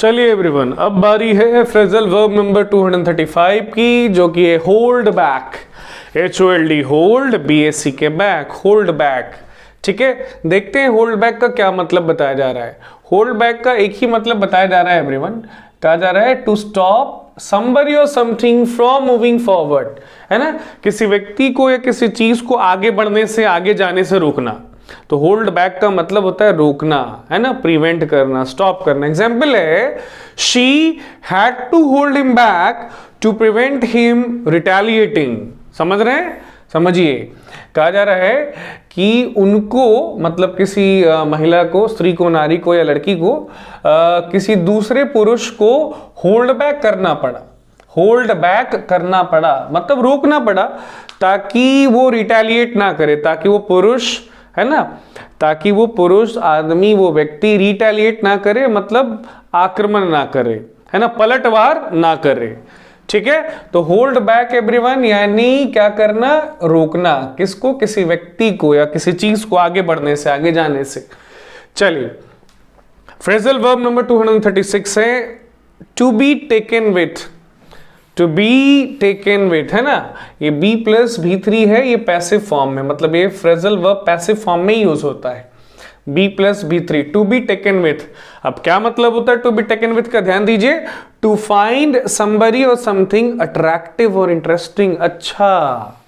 चलिए एवरीवन, अब बारी है फ्रेजल वर्ब नंबर 235 की, जो कि है hold back. HOLD hold, BACK back, hold back. ठीक है, देखते हैं होल्ड बैक का क्या मतलब बताया जा रहा है। होल्ड बैक का एक ही मतलब बताया जा रहा है एवरीवन, कहा जा रहा है to stop somebody or something from moving forward, है ना, किसी व्यक्ति को या किसी चीज को आगे बढ़ने से, आगे जाने से रोकना। तो होल्ड बैक का मतलब होता है रोकना, है ना, प्रिवेंट करना, स्टॉप करना। एग्जाम्पल है, she had to hold him back to prevent him retaliating. समझ रहे हैं? समझिए, कहा जा रहा है कि उनको, मतलब किसी महिला को, स्त्री को, नारी को या लड़की को किसी दूसरे पुरुष को होल्ड बैक करना पड़ा। होल्ड बैक करना पड़ा मतलब रोकना पड़ा, ताकि वो रिटेलिएट ना करे, ताकि वो पुरुष, है ना, ताकि वो पुरुष आदमी, वो व्यक्ति रिटेलिएट ना करे, मतलब आक्रमण ना करे, है ना, पलटवार ना करे। ठीक है, तो होल्ड बैक एवरीवन यानी क्या करना, रोकना। किसको? किसी व्यक्ति को या किसी चीज को आगे बढ़ने से, आगे जाने से। चलिए, फ्रेजल वर्ब नंबर 236 है to be taken with. To be taken with, है ना, ये बी प्लस V3 है, ये पैसिव फॉर्म में, मतलब ये फ्रेजल वर्ब पैसिव फॉर्म में ही यूज होता है, B plus V3, to be taken with. अब क्या मतलब होता है टू बी टेकन विथ का? ध्यान दीजिए, टू फाइंड somebody और समथिंग अट्रैक्टिव और इंटरेस्टिंग। अच्छा,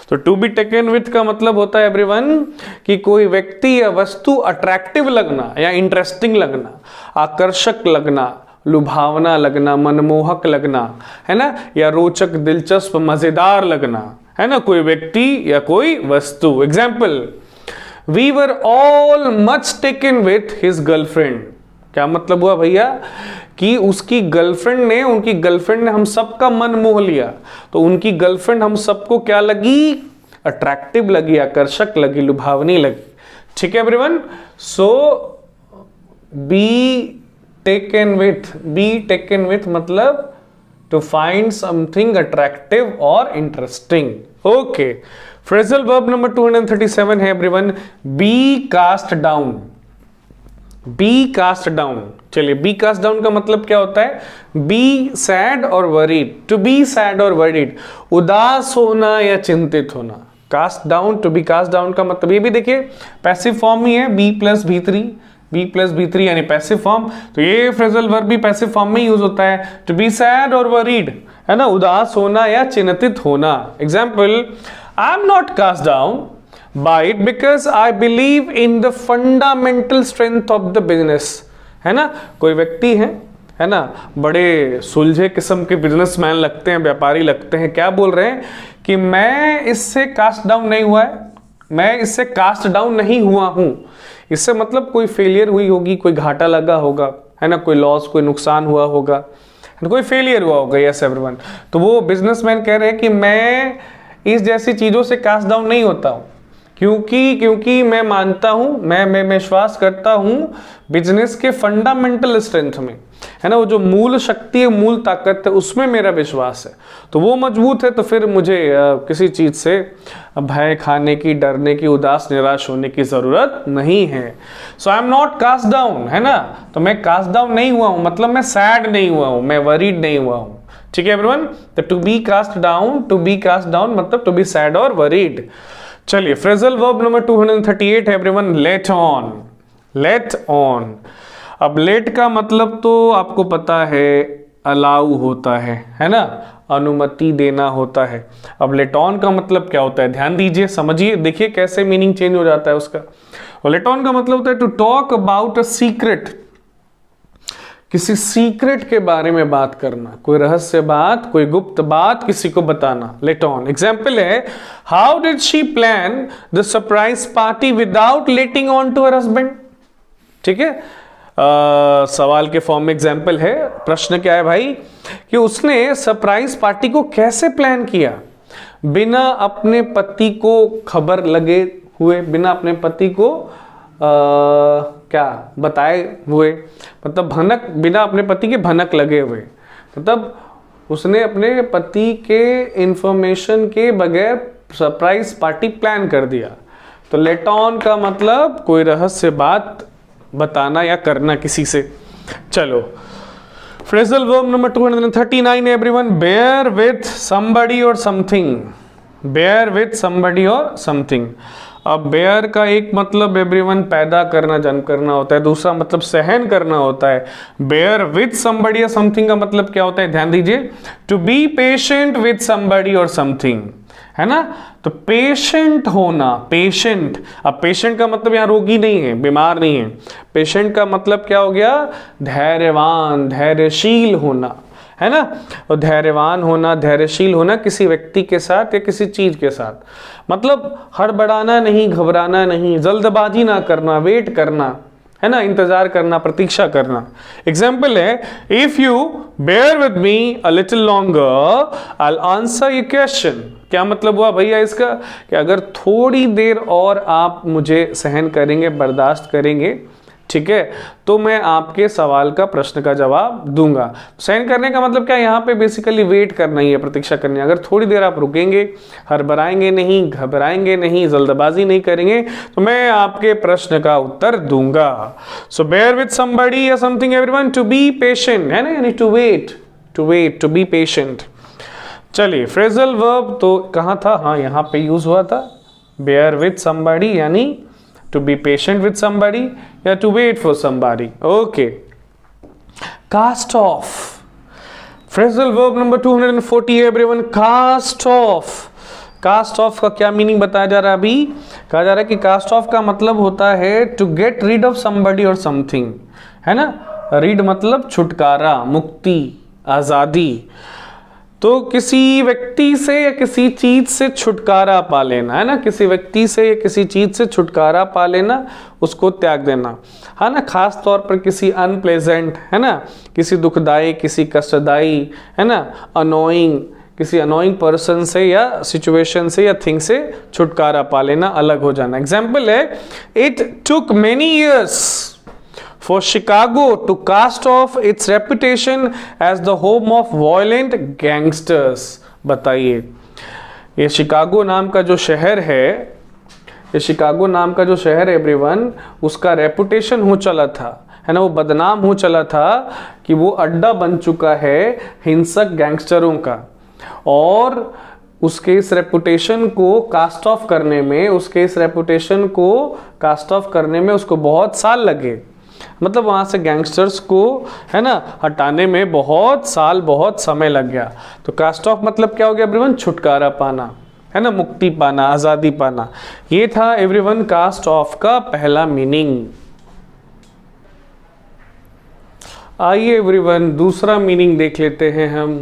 तो टू बी टेकन विथ का मतलब होता है एवरीवन कि कोई व्यक्ति या वस्तु अट्रैक्टिव लगना या इंटरेस्टिंग लगना, आकर्षक लगना, लुभावना लगना, मनमोहक लगना, है ना, या रोचक, दिलचस्प, मजेदार लगना, है ना, कोई व्यक्ति या कोई वस्तु। Example, we were all much taken with his girlfriend. क्या मतलब हुआ भैया कि उसकी गर्लफ्रेंड ने, उनकी गर्लफ्रेंड ने हम सबका मन मोह लिया। तो उनकी गर्लफ्रेंड हम सबको क्या लगी? अट्रैक्टिव लगी, आकर्षक लगी, लुभावनी लगी। ठीक है everyone, so be taken with मतलब टू फाइंड समथिंग अट्रैक्टिव और interesting. Okay, phrasal verb number 237 है everyone, be cast down. Be cast down. चलिए, बी कास्ट डाउन का मतलब क्या होता है? बी सैड और वरीड। टू बी सैड और वरीड, उदास होना या चिंतित होना। Cast down, to be cast down का मतलब, ये भी देखिए पैसिव फॉर्म ही है, बी प्लस V3 यानी पैसिव फॉर्म। तो ये फ्रेजल वर्ब भी पैसिव फॉर्म में यूज होता है, टू बी सैड और वरीड, है ना, उदास होना या चिंतित होना। Example, I am not cast down by it because I believe in the fundamental strength of the business। है ना, कोई व्यक्ति है ना, बड़े सुलझे किस्म के बिजनेसमैन लगते हैं, व्यापारी लगते हैं, क्या बोल रहे हैं कि मैं इससे कास्ट डाउन नहीं हुआ है, मैं इससे कास्ट डाउन नहीं हुआ हूं। इससे मतलब कोई फेलियर हुई होगी, कोई घाटा लगा होगा, है ना, कोई लॉस, कोई नुकसान हुआ होगा, कोई फेलियर हुआ होगा। यस एवरीवन, तो वो बिजनेसमैन कह रहे हैं कि मैं इस जैसी चीजों से कास्ट डाउन नहीं होता हूं, क्योंकि मैं मानता हूं, मैं विश्वास करता हूं बिजनेस के फंडामेंटल स्ट्रेंथ में, है ना, वो जो मूल शक्ति है, मूल ताकत है, उसमें मेरा विश्वास है। तो वो मजबूत है, तो फिर मुझे किसी चीज से भय खाने की, डरने की, उदास, निराश होने की जरूरत नहीं है। So I am not cast down, है ना, तो मैं कास्ट डाउन नहीं हुआ हूं, मतलब मैं सैड नहीं हुआ हूं, मैं वरीड नहीं हुआ हूं। ठीक है एवरीवन, तो टू बी कास्ट डाउन मतलब टू बी सैड और वरीड। चलिए, फ्रेजल वर्ब नंबर 238 है एवरीवन, लेट ऑन। अब लेट का मतलब तो आपको पता है अलाउ होता है ना, अनुमति देना होता है। अब लेट ऑन का मतलब क्या होता है? ध्यान दीजिए, समझिए, देखिए कैसे मीनिंग चेंज हो जाता है उसका। और लेट ऑन का मतलब होता है to talk about a secret, किसी सीक्रेट के बारे में बात करना, कोई रहस्य बात, कोई गुप्त बात किसी को बताना। Let on. एग्जाम्पल है, how did she plan the surprise party without letting on to her husband. ठीक है, सवाल के फॉर्म में एग्जाम्पल है। प्रश्न क्या है भाई कि उसने सरप्राइज पार्टी को कैसे प्लान किया बिना अपने पति को खबर लगे हुए, बिना अपने पति को क्या बताए हुए, मतलब बिना अपने पति के भनक लगे हुए, मतलब उसने अपने पति के इंफॉर्मेशन के बगैर सरप्राइज पार्टी प्लान कर दिया। तो लेट ऑन का मतलब कोई रहस्य बात बताना या करना किसी से। चलो, phrasal verb number 239 everyone, bear with somebody और समथिंग, बेयर विथ समबडी और समथिंग। अब बेयर का एक मतलब एवरीवन पैदा करना, जन्म करना होता है, दूसरा मतलब सहन करना होता है। बेयर विथ समबडी या समथिंग का मतलब क्या होता है, ध्यान दीजिए, to be patient with somebody और समथिंग, है ना। तो पेशेंट होना, पेशेंट, अब पेशेंट का मतलब यहाँ रोगी नहीं है, बीमार नहीं है, पेशेंट का मतलब क्या हो गया, धैर्यवान, धैर्यशील होना, है ना। और धैर्यवान होना, धैर्यशील होना किसी व्यक्ति के साथ या किसी चीज के साथ, मतलब हड़बड़ाना नहीं, घबराना नहीं, जल्दबाजी ना करना, वेट करना, है ना, इंतजार करना, प्रतीक्षा करना। एग्जाम्पल है, if you bear with me a little longer I will answer your question. क्या मतलब हुआ भैया इसका, कि अगर थोड़ी देर और आप मुझे सहन करेंगे, बर्दाश्त करेंगे, ठीक है, तो मैं आपके सवाल का, प्रश्न का जवाब दूंगा। सहन करने का मतलब क्या, यहाँ पे बेसिकली वेट करना ही है, प्रतीक्षा करनी है। अगर थोड़ी देर आप रुकेंगे, हड़बड़ाएंगे नहीं, घबराएंगे नहीं, जल्दबाजी नहीं करेंगे, तो मैं आपके प्रश्न का उत्तर दूंगा। सो बेयर विथ समबडी या something everyone, to be patient, है ना, यानी to wait, to wait, to be patient. चलिए, फ्रेजल वर्ब तो कहाँ था, हाँ यहाँ पे यूज हुआ था, बेयर विथ समबडी यानी to be patient with somebody या to wait for somebody. Okay. Cast off. Phrasal verb number 240 everyone. Cast off. Cast off का क्या मीनिंग बताया जा रहा है अभी, कहा जा रहा है कि cast off का मतलब होता है to get rid of somebody or something, है ना। rid मतलब छुटकारा, मुक्ति, आजादी। तो किसी व्यक्ति से या किसी चीज से छुटकारा पा लेना, है ना, किसी व्यक्ति से या किसी चीज से छुटकारा पा लेना, उसको त्याग देना, है ना। खास तौर पर किसी अनप्लेजेंट, है ना, किसी दुखदाई, किसी कष्टदायी, है ना, अनोइंग, किसी अनोइंग पर्सन से या सिचुएशन से या थिंग से छुटकारा पा लेना, अलग हो जाना। एग्जाम्पल है, it took many years for Chicago to cast off its reputation as the home of violent gangsters। बताइए, ये शिकागो नाम का जो शहर है, ये शिकागो नाम का जो शहर है एवरीवन, उसका रेपुटेशन हो चला था, है ना, वो बदनाम हो चला था कि वो अड्डा बन चुका है हिंसक गैंगस्टरों का। और उसके इस रेपुटेशन को कास्ट ऑफ करने में, उसके इस रेपुटेशन को कास्ट ऑफ करने में उसको बहुत साल लगे, मतलब वहां से गैंगस्टर्स को, है ना, हटाने में बहुत साल, बहुत समय लग गया। तो कास्ट ऑफ मतलब क्या हो गया एवरीवन, छुटकारा पाना, है ना, मुक्ति पाना, आजादी पाना। ये था एवरीवन कास्ट ऑफ का पहला मीनिंग। आइए एवरीवन दूसरा मीनिंग देख लेते हैं हम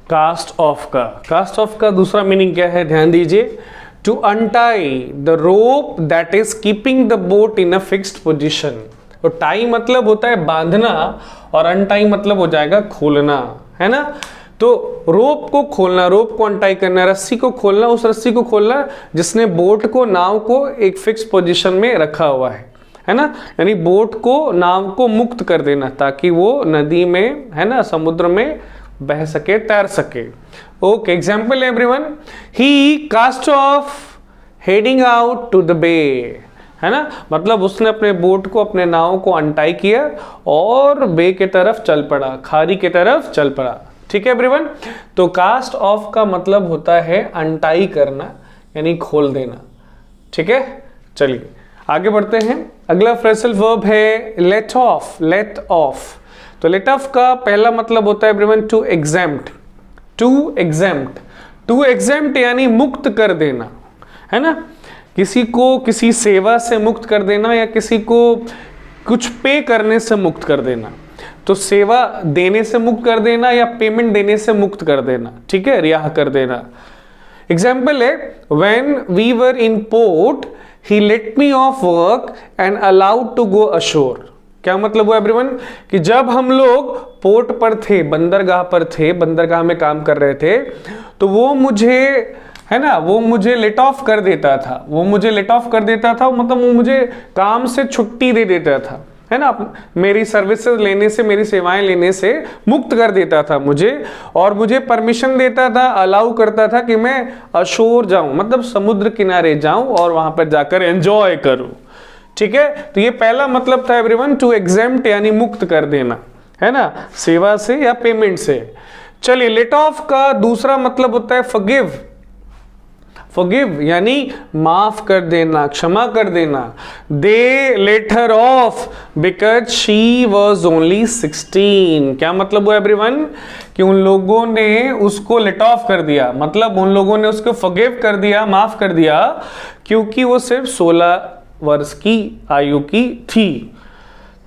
कास्ट ऑफ का। कास्ट ऑफ का दूसरा मीनिंग क्या है, ध्यान दीजिए, to untie the rope that is keeping the boat in a fixed position. तो टाई मतलब होता है बांधना और अनटाई मतलब हो जाएगा खोलना, है ना। तो रोप को खोलना, रोप को अनटाई करना, रस्सी को खोलना, उस रस्सी को खोलना जिसने बोट को, नाव को एक फिक्स पोजीशन में रखा हुआ है ना, यानी बोट को, नाव को मुक्त कर देना ताकि वो नदी में, है ना, समुद्र में बह सके, तैर सके। Okay, example everyone, he cast off heading out to the bay, है ना, मतलब उसने अपने बोट को, अपने नाव को अनटाई किया और बे के तरफ चल पड़ा, खाड़ी के तरफ चल पड़ा। ठीक है एवरीवन, तो कास्ट ऑफ का मतलब होता है अनटाई करना, यानी खोल देना। ठीक है, चलिए आगे बढ़ते हैं। अगला फ्रेजल वर्ब है लेट ऑफ। लेट ऑफ, तो लेट ऑफ का पहला मतलब होता है everyone to exempt. To exempt, to exempt यानी मुक्त कर देना, है ना, किसी को किसी सेवा से मुक्त कर देना या किसी को कुछ पे करने से मुक्त कर देना। तो सेवा देने से मुक्त कर देना या पेमेंट देने से मुक्त कर देना, ठीक है, रिहा कर देना। एग्जाम्पल है, when we were in port he let me off work and allowed to go ashore. क्या मतलब हुआ एवरीवन, कि जब हम लोग पोर्ट पर थे, बंदरगाह पर थे, बंदरगाह में काम कर रहे थे, तो वो मुझे, है ना, वो मुझे लेट ऑफ कर देता था, वो मुझे लेट ऑफ कर देता था, मतलब वो मुझे काम से छुट्टी दे देता था, है ना, मेरी सर्विसेज लेने से, मेरी सेवाएं लेने से मुक्त कर देता था मुझे, और मुझे परमिशन देता था, अलाउ करता था कि मैं अशोर जाऊं, मतलब समुद्र किनारे जाऊं और वहां पर जाकर एंजॉय करूं। ठीक है, तो ये पहला मतलब था एवरीवन टू एग्जेम्प्ट यानी मुक्त कर देना, है ना, सेवा से या पेमेंट से। चलिए, लेट ऑफ का दूसरा मतलब होता है फॉरगिव। फॉरगिव यानी माफ कर देना, क्षमा कर देना। They let her off because she was only 16। क्या मतलब हुआ एवरीवन, कि उन लोगों ने उसको लेट ऑफ कर दिया, मतलब उन लोगों ने उसको फॉरगिव कर दिया, माफ कर दिया, क्योंकि वो सिर्फ 16 वर्ष की आयु की थी।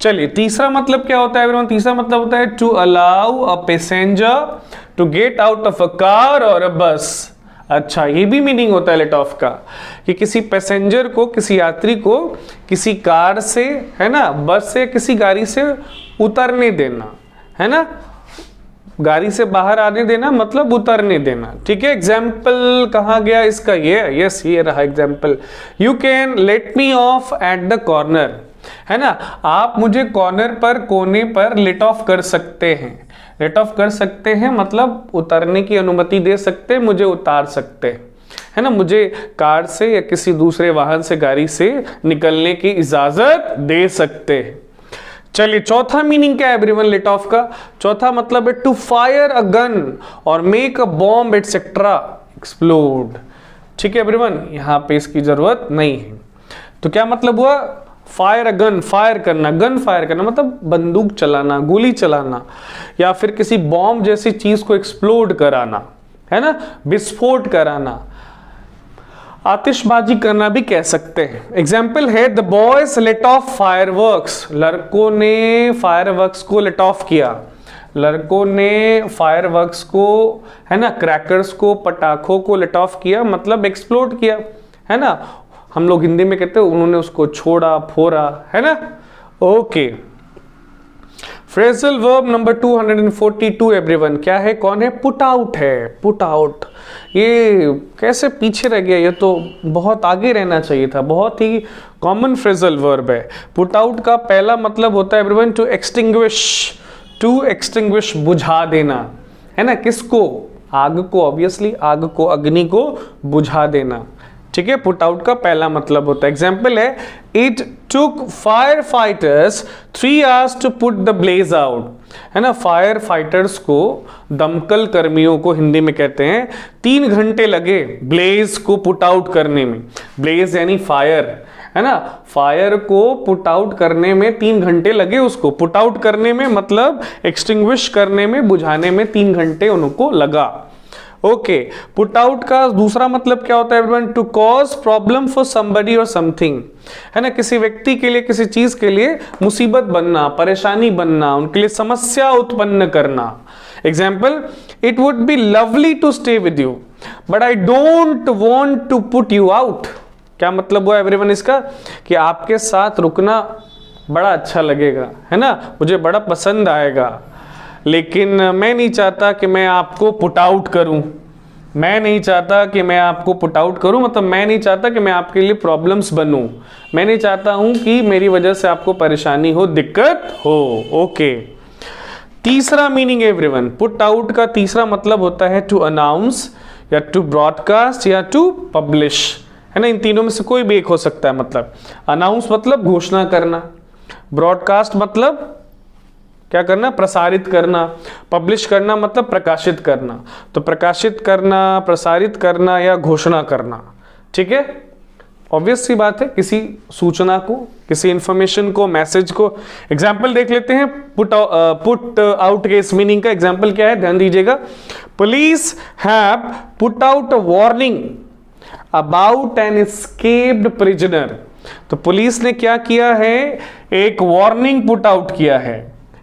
चलिए, तीसरा मतलब क्या होता है एवरीवन? तीसरा मतलब होता है to allow a passenger to get out of a car और अ बस। अच्छा, ये भी मीनिंग होता है लेट ऑफ का, कि किसी पैसेंजर को, किसी यात्री को किसी कार से, है ना, बस से, किसी गाड़ी से उतरने देना, है ना, गाड़ी से बाहर आने देना मतलब उतरने देना। ठीक है, एग्जाम्पल कहाँ गया इसका? यस, ये रहा example. You can let me of at the corner, है ना, आप मुझे कॉर्नर पर, कोने पर लेट ऑफ कर सकते हैं। लेट ऑफ कर सकते हैं मतलब उतरने की अनुमति दे सकते हैं, मुझे उतार सकते हैं, है ना, मुझे कार से या किसी दूसरे वाहन से, गाड़ी से निकलने की इजाजत दे सकते हैं। चलिए, चौथा मीनिंग क्या है एवरीवन लेट ऑफ का? चौथा मतलब है टू फायर अ गन और make a bomb etcetera explode. ठीक है एवरीवन, यहां पे इसकी जरूरत नहीं है। तो क्या मतलब हुआ? फायर अ गन, फायर करना, गन फायर करना मतलब बंदूक चलाना, गोली चलाना, या फिर किसी बॉम्ब जैसी चीज को एक्सप्लोड कराना, है ना, विस्फोट कराना, आतिशबाजी करना भी कह सकते हैं। एग्जाम्पल है the boys let off fireworks. लड़कों ने फायरवर्क्स को लेट ऑफ किया। लड़कों ने फायरवर्क्स को, है ना, क्रैकर्स को, पटाखों को लेट ऑफ किया मतलब एक्सप्लोड किया, है ना। हम लोग हिंदी में कहते हैं उन्होंने उसको छोड़ा, फोड़ा, है ना। Okay, phrasal verb number 242 everyone क्या है? कौन है? पुट आउट है। पुट आउट, ये कैसे पीछे रह गया? ये तो बहुत आगे रहना चाहिए था, बहुत ही कॉमन फ्रेजल वर्ब है। पुट आउट का पहला मतलब होता है everyone to extinguish. To extinguish, बुझा देना, है ना, किसको? आग को, ऑब्वियसली आग को, अग्नि को बुझा देना। ठीक है, पुट आउट का पहला मतलब होता है। एग्जाम्पल है it took fire fighters 3 hours to put the blaze out, है ना। फायर फाइटर्स को, दमकल कर्मियों को हिंदी में कहते हैं, 3 घंटे लगे ब्लेज को पुट आउट करने में। ब्लेज यानी फायर, है ना, फायर को पुट आउट करने में 3 घंटे लगे उसको। पुट आउट करने में मतलब एक्सटिंग्विश करने में, बुझाने में 3 घंटे उनको लगा। ओके, पुट आउट का दूसरा मतलब क्या होता है everyone? To cause problem for somebody और समथिंग, है ना, किसी व्यक्ति के लिए, किसी चीज के लिए मुसीबत बनना, परेशानी बनना, उनके लिए समस्या उत्पन्न करना। Example, it would be lovely to stay with you but I don't want to put you out. क्या मतलब हुआ एवरीवन इसका? कि आपके साथ रुकना बड़ा अच्छा लगेगा, है ना, मुझे बड़ा पसंद आएगा, लेकिन मैं नहीं चाहता कि मैं आपको पुट आउट करूं। मैं नहीं चाहता कि मैं आपको पुट आउट करूं मतलब मैं नहीं चाहता कि मैं आपके लिए प्रॉब्लम्स बनूं। मैं नहीं चाहता हूं कि मेरी वजह से आपको परेशानी हो, दिक्कत हो। ओके, तीसरा मीनिंग एवरीवन, पुट आउट का तीसरा मतलब होता है टू अनाउंस या टू ब्रॉडकास्ट या टू पब्लिश, है ना। इन तीनों में से कोई भी एक हो सकता है। मतलब अनाउंस मतलब घोषणा करना, ब्रॉडकास्ट मतलब क्या करना? प्रसारित करना, पब्लिश करना मतलब प्रकाशित करना। तो प्रकाशित करना, प्रसारित करना या घोषणा करना। ठीक है, ऑब्वियस सी बात है, किसी सूचना को, किसी इंफॉर्मेशन को, मैसेज को। एग्जाम्पल देख लेते हैं पुट आउट के इस मीनिंग का। एग्जाम्पल क्या है, ध्यान दीजिएगा। Police have put out a warning about an escaped prisoner. तो पुलिस ने क्या किया है? एक वार्निंग पुट आउट किया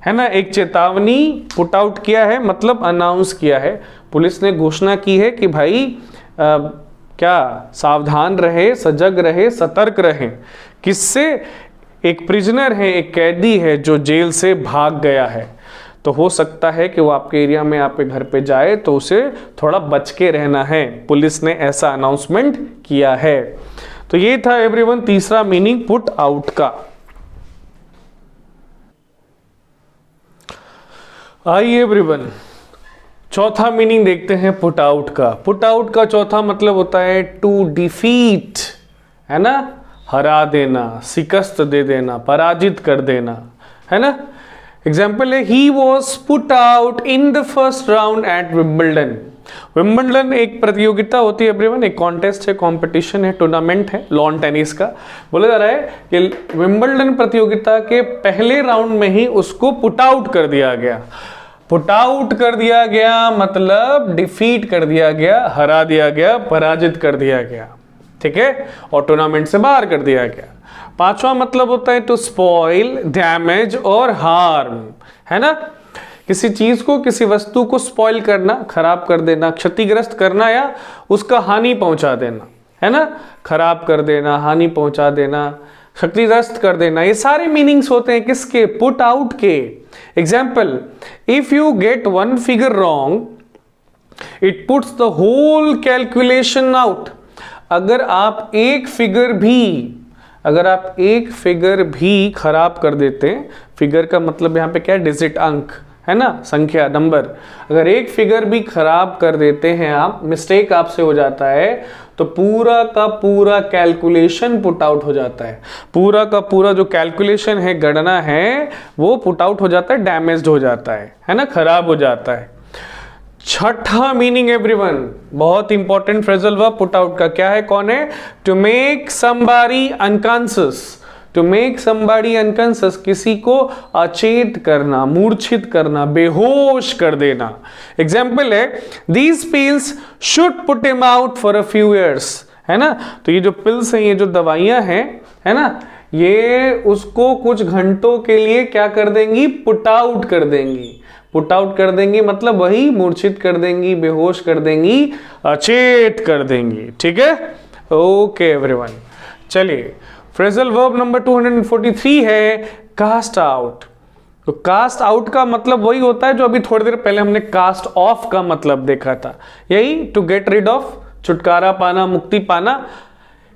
है ना, एक चेतावनी पुट आउट किया है मतलब अनाउंस किया है। पुलिस ने घोषणा की है कि भाई क्या सावधान रहे, सजग रहे, सतर्क रहे। किससे? एक प्रिजनर है, एक कैदी है जो जेल से भाग गया है। तो हो सकता है कि वो आपके एरिया में, आपके घर पे जाए, तो उसे थोड़ा बच के रहना है। पुलिस ने ऐसा अनाउंसमेंट किया है। तो ये था एवरीवन तीसरा मीनिंग पुट आउट का। आइए एवरीवन चौथा मीनिंग देखते हैं पुट आउट का। पुट आउट का चौथा मतलब होता है टू डिफीट, है ना, हरा देना, शिकस्त दे देना, पराजित कर देना, है ना। एग्जाम्पल है he was put out in the first round at Wimbledon. Wimbledon एक प्रतियोगिता होती है एवरीवन, एक कॉन्टेस्ट है, कंपटीशन है, टूर्नामेंट है लॉन टेनिस का। बोला जा रहा है कि विंबलडन प्रतियोगिता के पहले राउंड में ही उसको पुट आउट कर दिया गया। पुट आउट कर दिया गया मतलब डिफीट कर दिया गया, हरा दिया गया, पराजित कर दिया गया, ठीक है, और टूर्नामेंट से बाहर कर दिया गया। पांचवा मतलब होता है टू स्पॉइल, डैमेज और हार्म, है ना। किसी चीज को, किसी वस्तु को स्पॉइल करना, खराब कर देना, क्षतिग्रस्त करना या उसका हानि पहुंचा देना, है ना। खराब कर देना, हानि पहुंचा देना, क्षतिग्रस्त कर देना, ये सारे मीनिंग्स होते हैं किसके, पुट आउट के। Example, if you get one figure wrong it puts the whole calculation out. अगर आप एक फिगर भी खराब कर देते हैं, फिगर का मतलब यहां पे क्या है, डिजिट, अंक, है ना, संख्या, नंबर। अगर एक फिगर भी खराब कर देते हैं आप, मिस्टेक आपसे हो जाता है, तो पूरा का पूरा कैलकुलेशन पुट आउट हो जाता है। पूरा का पूरा जो कैलकुलेशन है, गणना है, वो पुट आउट हो जाता है, डैमेज्ड हो जाता है ना, खराब हो जाता है। छठा मीनिंग एवरीवन, बहुत important phrasal verb put out का क्या है, कौन है, to make somebody unconscious. To make somebody unconscious, किसी को अचेत करना, मूर्छित करना, बेहोश कर देना। एग्जाम्पल है, these pills should put him out for a few years, है ना। तो ये जो पिल्स हैं, ये जो दवाइयां हैं, है ना, ये उसको कुछ घंटों के लिए क्या कर देंगी, पुट आउट कर देंगी। पुट आउट कर देंगी मतलब वही, मूर्छित कर देंगी, बेहोश कर देंगी, अचेत कर देंगी, ठीक है। ओके एवरीवन, चलिए फ्रेजल वर्ब नंबर 243 है कास्ट आउट। तो कास्ट आउट का मतलब वही होता है जो अभी थोड़ी देर पहले हमने कास्ट ऑफ का मतलब देखा था, यही टू गेट रिड ऑफ, छुटकारा पाना, मुक्ति पाना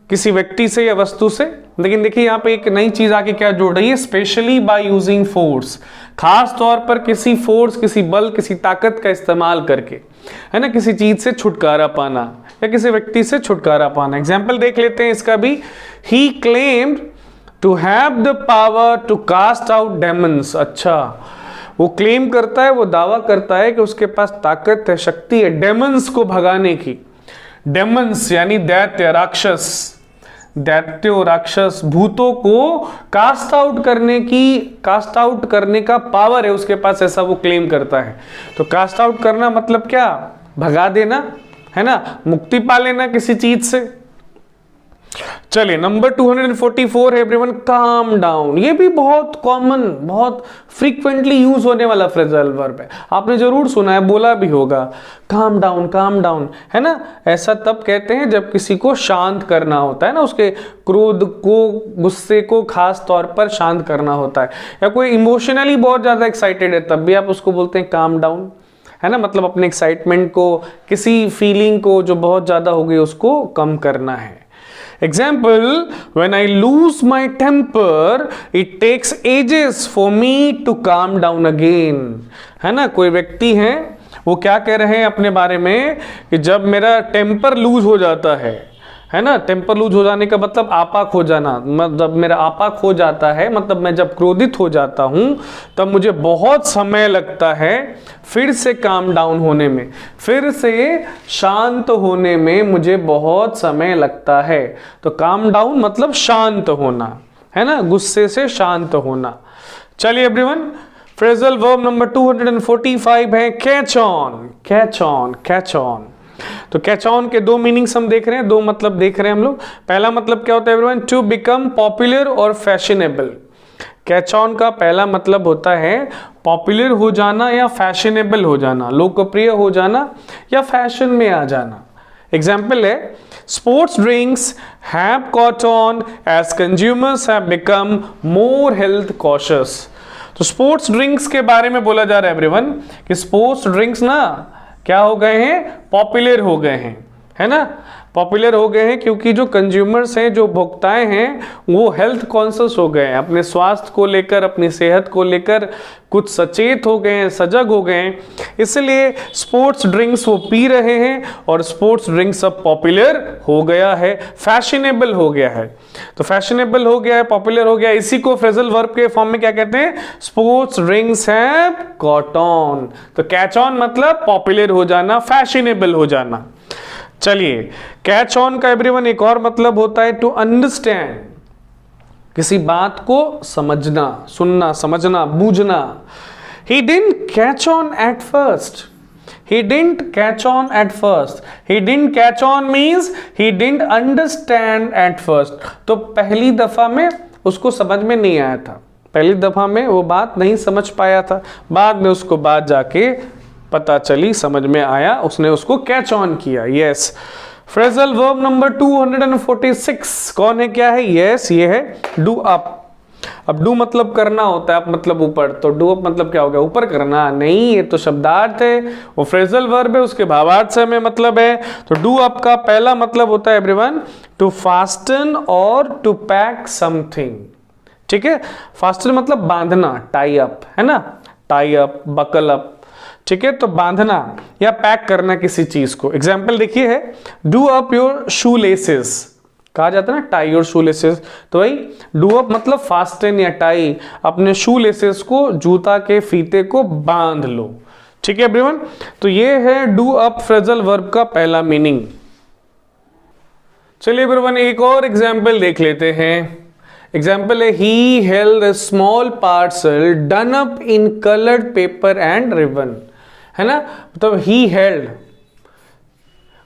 किसी व्यक्ति से या वस्तु से। लेकिन देखिए यहाँ पे एक नई चीज आके क्या जोड़ रही है, स्पेशली बाय यूजिंग फोर्स, खास तौर पर किसी फोर्स, किसी बल, किसी ताकत का इस्तेमाल करके, है ना, किसी चीज से छुटकारा पाना या किसी व्यक्ति से छुटकारा पाना। एग्जाम्पल देख लेते हैं इसका भी, he claimed to have the power to cast out demons. अच्छा, वो क्लेम करता है, वो दावा करता है कि उसके पास ताकत है, शक्ति है डेमन्स को भगाने की। डेमन्स यानी दैत्य, राक्षस, दैत्यो, राक्षस, भूतों को कास्ट आउट करने का पावर है उसके पास, ऐसा वो क्लेम करता है। तो कास्ट आउट करना मतलब क्या, भगा देना, है ना, मुक्ति पा लेना किसी चीज से। चलिए नंबर 244 है एवरीवन, काम डाउन। ये भी बहुत कॉमन, बहुत फ्रीक्वेंटली यूज होने वाला फ्रेजल वर्ब है, आपने जरूर सुना है, बोला भी होगा, काम डाउन, है ना। ऐसा तब कहते हैं जब किसी को शांत करना होता है ना, उसके क्रोध को, गुस्से को खास तौर पर शांत करना होता है, या कोई इमोशनली बहुत ज्यादा एक्साइटेड है तब भी आप उसको बोलते हैं काम डाउन, है ना। मतलब अपने एक्साइटमेंट को, किसी फीलिंग को जो बहुत ज्यादा हो गई उसको कम करना है। Example, when I lose my temper, it takes ages for me to calm down again. है ना, कोई व्यक्ति है, वो क्या कह रहे हैं अपने बारे में कि जब मेरा टेम्पर लूज हो जाता है ना, टेम्पर लूज हो जाने का मतलब आपा खो जाना, मतलब मेरा आपा खो जाता है, मतलब मैं जब क्रोधित हो जाता हूं तब मुझे बहुत समय लगता है फिर से काम डाउन होने में, फिर से शांत होने में मुझे बहुत समय लगता है। तो काम डाउन मतलब शांत होना, है ना, गुस्से से शांत होना। चलिए एवरीवन, फ्रेजल वर्ब नंबर 245 है कैच ऑन। तो कैच ऑन के दो मीनिंग्स हम देख रहे हैं, दो मतलब देख रहे हैं हम लोग। पहला मतलब क्या होता है एवरीवन, टू बिकम पॉपुलर और फैशनेबल। कैच ऑन का पहला मतलब होता है पॉपुलर हो जाना या फैशनेबल हो जाना, लोकप्रिय हो जाना या फैशन में आ जाना। एग्जाम्पल है, sports drinks have caught on as consumers have become more health cautious. तो स्पोर्ट्स ड्रिंक्स के बारे में बोला जा रहा है एवरीवन कि स्पोर्ट्स ड्रिंक्स ना क्या हो गए हैं, पॉपुलर हो गए हैं, है ना। पॉपुलर हो गए हैं क्योंकि जो कंज्यूमर्स हैं, जो भोक्ताएं हैं, वो हेल्थ कॉन्शियस हो गए हैं, अपने स्वास्थ्य को लेकर, अपनी सेहत को लेकर कुछ सचेत हो गए हैं, सजग हो गए हैं, इसलिए स्पोर्ट्स ड्रिंक्स वो पी रहे हैं और स्पोर्ट्स ड्रिंक्स अब पॉपुलर हो गया है, फैशनेबल हो गया है। तो फैशनेबल हो गया है, पॉपुलर हो गया, इसी को फ्रेजल वर्ब के फॉर्म में क्या कहते हैं? Sports drinks have caught on. तो कैच ऑन मतलब पॉपुलर हो जाना, फैशनेबल हो जाना। चलिए, कैच ऑन का एवरीवन एक और मतलब होता है टू अंडरस्टैंड, किसी बात को समझना, सुनना, समझना, बूझना। He didn't catch on at first. He didn't catch on at first. He didn't catch on means he didn't understand at first. तो पहली दफा में उसको समझ में नहीं आया था, पहली दफा में वो बात नहीं समझ पाया था, बाद में उसको बात जाके पता चली, समझ में आया, उसने उसको कैच ऑन किया। यस, फ्रेजल वर्ब नंबर 246 कौन है, क्या है? यस, ये है डू अप। अब डू मतलब करना होता है, अप मतलब ऊपर, तो डू अप मतलब क्या हो गया? ऊपर करना नहीं, ये तो शब्दार्थ है, वो फ्रेजल वर्ब है, उसके भावार्थ से हमें मतलब है। तो डू अप का पहला मतलब होता है एवरीवन टू फास्टन और टू पैक समथिंग। ठीक है, फास्टन मतलब बांधना, टाई अप, है ना, टाई अप, बकल अप। ठीक है, तो बांधना या पैक करना किसी चीज को। एग्जाम्पल देखिए है, do up your shoe laces, कहा जाता है ना टाई योर शू लेसेस, तो भाई डू अप मतलब फास्टन या टाई, अपने शू लेसेस को, जूता के फीते को बांध लो। ठीक है एवरीवन, तो ये है डू अप फ्रेजल वर्ब का पहला मीनिंग। चलिए एवरीवन एक और एग्जाम्पल देख लेते हैं। एग्जाम्पल है, he held a small parcel done up in coloured paper and ribbon, है ना, मतलब ही हेल्ड,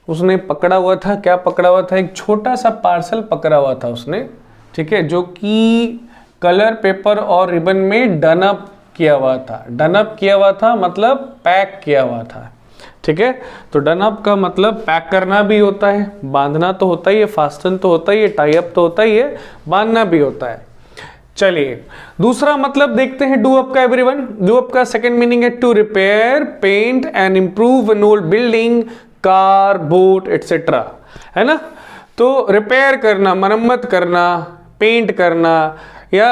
उसने पकड़ा हुआ था, क्या पकड़ा हुआ था? एक छोटा सा पार्सल पकड़ा हुआ था उसने, ठीक है, जो कि कलर पेपर और रिबन में डन अप किया हुआ था। डन अप किया हुआ था मतलब पैक किया हुआ था। ठीक है, तो डन अप का मतलब पैक करना भी होता है, बांधना तो होता ही है, फास्टन तो होता ही है, टाई अप तो होता ही है, बांधना भी होता है। चलिए दूसरा मतलब देखते हैं डू अप का एवरीवन। डू अप का सेकंड मीनिंग है to repair, paint and improve an old building, car, boat etcetera, है ना। तो रिपेयर करना, मरम्मत करना, पेंट करना या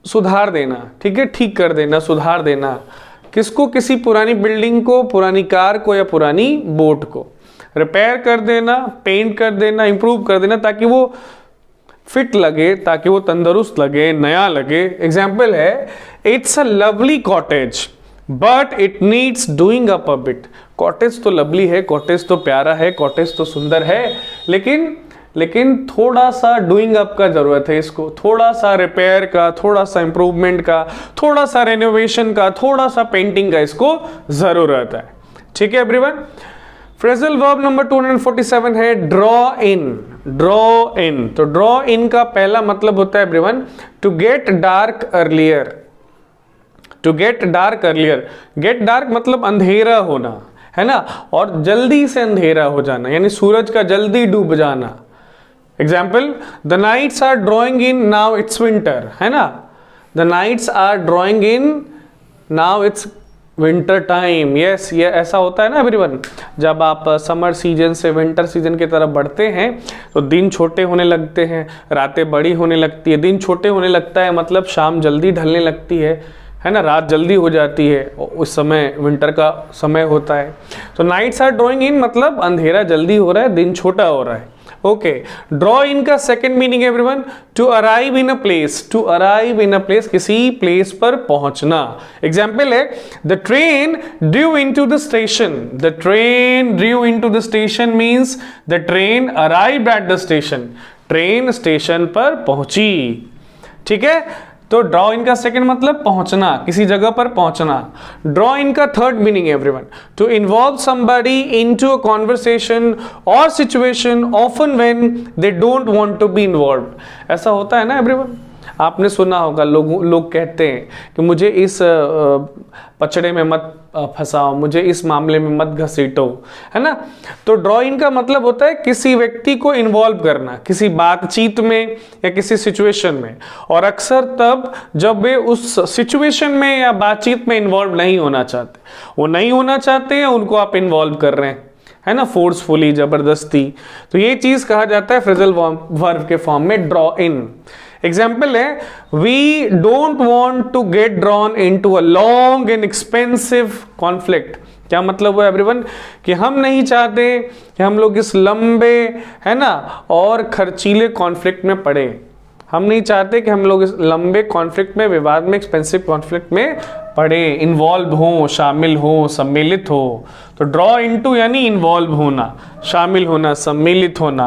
सुधार देना, ठीक है, ठीक कर देना, सुधार देना, किसको? किसी पुरानी बिल्डिंग को, पुरानी कार को या पुरानी बोट को। रिपेयर कर देना, पेंट कर देना, इंप्रूव कर देना, ताकि वो फिट लगे, ताकि वो तंदुरुस्त लगे, नया लगे। एग्जाम्पल है, it's a lovely cottage but it needs doing up a bit. Cottage तो लवली है, कॉटेज तो प्यारा है, कॉटेज तो सुंदर है, लेकिन थोड़ा सा डूइंग अप का जरूरत है इसको, थोड़ा सा रिपेयर का, थोड़ा सा इंप्रूवमेंट का, थोड़ा सा रेनोवेशन का, थोड़ा सा पेंटिंग का इसको जरूरत है। ठीक है एवरीवन, फ्रेजल वर्ब नंबर 247 है ड्रॉ इन। ड्रॉ इन, तो ड्रॉ इन का पहला मतलब होता है everyone to get dark earlier. To get dark earlier, get dark मतलब अंधेरा होना, है ना, और जल्दी से अंधेरा हो जाना, यानी सूरज का जल्दी डूब जाना। Example, the nights are drawing in, now it's winter, है ना, the nights are drawing in, now it's winter time. Yes, ये ऐसा होता है ना एवरीवन, जब आप समर सीजन से विंटर सीजन की तरफ बढ़ते हैं तो दिन छोटे होने लगते हैं, रातें बड़ी होने लगती है। दिन छोटे होने लगता है मतलब शाम जल्दी ढलने लगती है ना, रात जल्दी हो जाती है, उस समय विंटर का समय होता है। तो नाइट्स आर ड्रॉइंग इन मतलब अंधेरा जल्दी हो रहा है, दिन छोटा हो रहा है। ओके, ड्रॉ इन का सेकंड मीनिंग है everyone to arrive in a place. To arrive in a place, किसी प्लेस पर पहुंचना। एग्जाम्पल है, the train drew into the station. The train drew into the station means the train arrived at the station. Train station पर पहुंची। ठीक है, तो draw in का सेकंड मतलब पहुंचना, किसी जगह पर पहुंचना। ड्रॉ इन का थर्ड मीनिंग है everyone to involve somebody into a conversation और situation often when they don't want to be involved. ऐसा होता है ना एवरीवन, आपने सुना होगा, लोग कहते हैं कि मुझे इस पचड़े में मत फंसाओ, मुझे इस मामले में मत घसीटो, है ना। तो ड्रॉ इन का मतलब होता है किसी व्यक्ति को इन्वॉल्व करना किसी बातचीत में या किसी सिचुएशन में, और अक्सर तब जब वे उस सिचुएशन में या बातचीत में इन्वॉल्व नहीं होना चाहते। वो नहीं होना चाहते हैं, उनको आप इन्वॉल्व कर रहे हैं, है ना, फोर्सफुली, जबरदस्ती। तो ये चीज कहा जाता है फ्रेजल वर्ब के फॉर्म में ड्रॉ इन। एग्जाम्पल है, we don't want to get drawn into a long and expensive conflict. क्या मतलब है एवरीवन, कि हम नहीं चाहते कि हम लोग इस लंबे, है ना, और खर्चीले कॉन्फ्लिक्ट में पड़े। हम नहीं चाहते कि हम लोग इस लंबे कॉन्फ्लिक्ट में, विवाद में, एक्सपेंसिव कॉन्फ्लिक्ट में पड़े, इन्वॉल्व हो, शामिल हो, सम्मिलित हो। तो ड्रॉ इनटू यानी इन्वॉल्व होना, शामिल होना, सम्मिलित होना।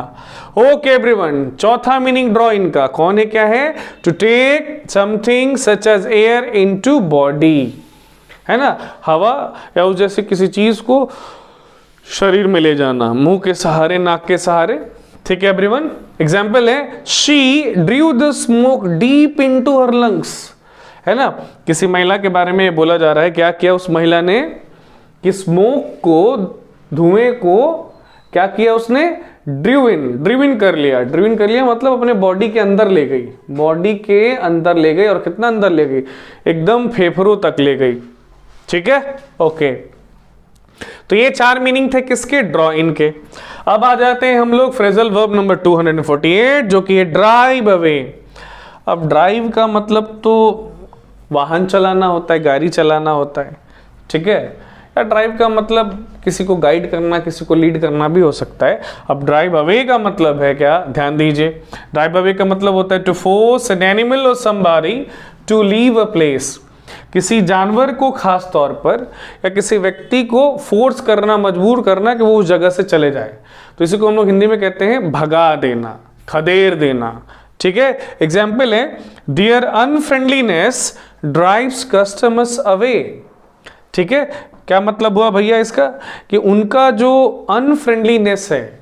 ओके एवरीवन, चौथा मीनिंग ड्रॉ इन का कौन है, क्या है, to take something such as air into body, है ना, हवा या उस जैसे किसी चीज को शरीर में ले जाना, मुंह के सहारे, नाक के सहारे। ठीक है एवरीवन। एग्जाम्पल है, she Drew the smoke deep into her lungs, है ना, किसी महिला के बारे में बोला जा रहा है, क्या किया उस महिला ने, कि स्मोक को, धुएं को क्या किया उसने, ड्रू इन कर लिया। ड्रू इन कर लिया मतलब अपने बॉडी के अंदर ले गई, बॉडी के अंदर ले गई, और कितना अंदर ले गई, एकदम फेफड़ों तक ले गई। ठीक है, ओके। तो ये 4 मीनिंग थे किसके, ड्रॉ इन के। अब आ जाते हैं हम लोग फ्रेजल वर्ब नंबर 248, जो कि है ड्राइव अवे। अब ड्राइव का मतलब तो वाहन चलाना होता है, गाड़ी चलाना होता है। ठीक है, या ड्राइव का मतलब किसी को गाइड करना, किसी को लीड करना भी हो सकता है। अब ड्राइव अवे का मतलब है क्या, ध्यान दीजिए। ड्राइव अवे का मतलब होता है टू फोर्स एन एनिमल और somebody to leave a place. किसी जानवर को खास तौर पर या किसी व्यक्ति को फोर्स करना, मजबूर करना कि वो उस जगह से चले जाए। तो इसी को हम लोग हिंदी में कहते हैं भगा देना, खदेड़ देना। ठीक है, एग्जाम्पल है, there unfriendliness drives customers away. ठीक है, क्या मतलब हुआ भैया इसका, कि उनका जो अनफ्रेंडलीनेस है,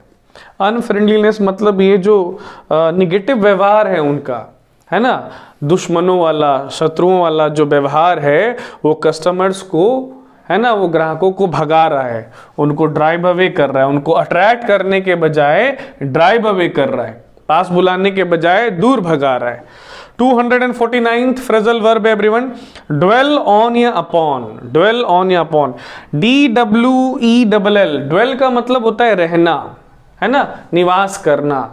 अनफ्रेंडलीनेस मतलब ये जो निगेटिव व्यवहार है उनका, है ना, दुश्मनों वाला, शत्रुओं वाला जो व्यवहार है, वो कस्टमर्स को, है ना, वो ग्राहकों को भगा रहा है, उनको ड्राइव अवे कर रहा है। उनको अट्रैक्ट करने के बजाय ड्राइव अवे कर रहा है, पास बुलाने के बजाय दूर भगा रहा है। 249th phrasal verb everyone, dwell on या अपॉन। ड्वेल ऑन या अपॉन, DWELL। ड्वेल का मतलब होता है रहना, है ना, निवास करना।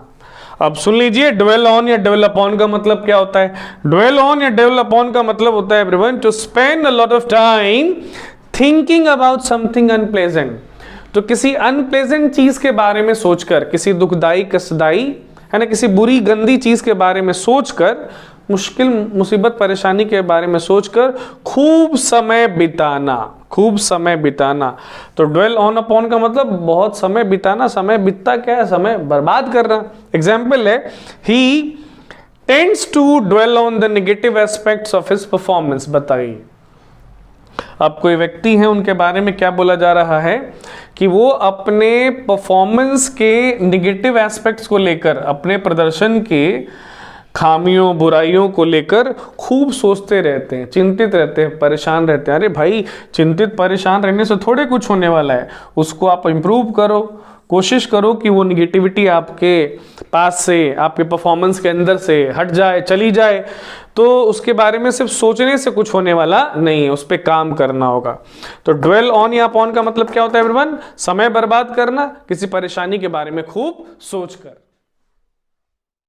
अब सुन लीजिए, ड्वेल ऑन या ड्वेल अपॉन का मतलब क्या होता है। ड्वेल ऑन या ड्वेल अपॉन का मतलब होता है everyone to spend a lot of time thinking about something unpleasant. तो किसी अनप्लेजेंट चीज के बारे में सोचकर, किसी दुखदाई, कष्टदाई, है ना, किसी बुरी गंदी चीज के बारे में सोचकर, मुश्किल, मुसीबत, परेशानी के बारे में सोचकर खूब समय बिताना, खूब समय बिताना। तो ड्वेल ऑन अपॉन का मतलब बहुत समय बिताना। समय बिता क्या है, समय बर्बाद करना। एग्जाम्पल है, he tends to dwell on the negative aspects of his performance. बताइए, अब कोई व्यक्ति है, उनके बारे में क्या बोला जा रहा है, कि वो अपने परफॉर्मेंस के नेगेटिव एस्पेक्ट्स को लेकर, अपने प्रदर्शन के खामियों, बुराइयों को लेकर खूब सोचते रहते हैं, चिंतित रहते हैं, परेशान रहते हैं। अरे भाई, चिंतित परेशान रहने से थोड़े कुछ होने वाला है, उसको आप इम्प्रूव करो, कोशिश करो कि वो निगेटिविटी आपके पास से, आपके परफॉर्मेंस के अंदर से हट जाए, चली जाए। तो उसके बारे में सिर्फ सोचने से कुछ होने वाला नहीं है, उस पर काम करना होगा। तो ड्वेल ऑन या अपॉन का मतलब क्या होता है एवरीवन, समय बर्बाद करना, किसी परेशानी के बारे में खूब सोचकर।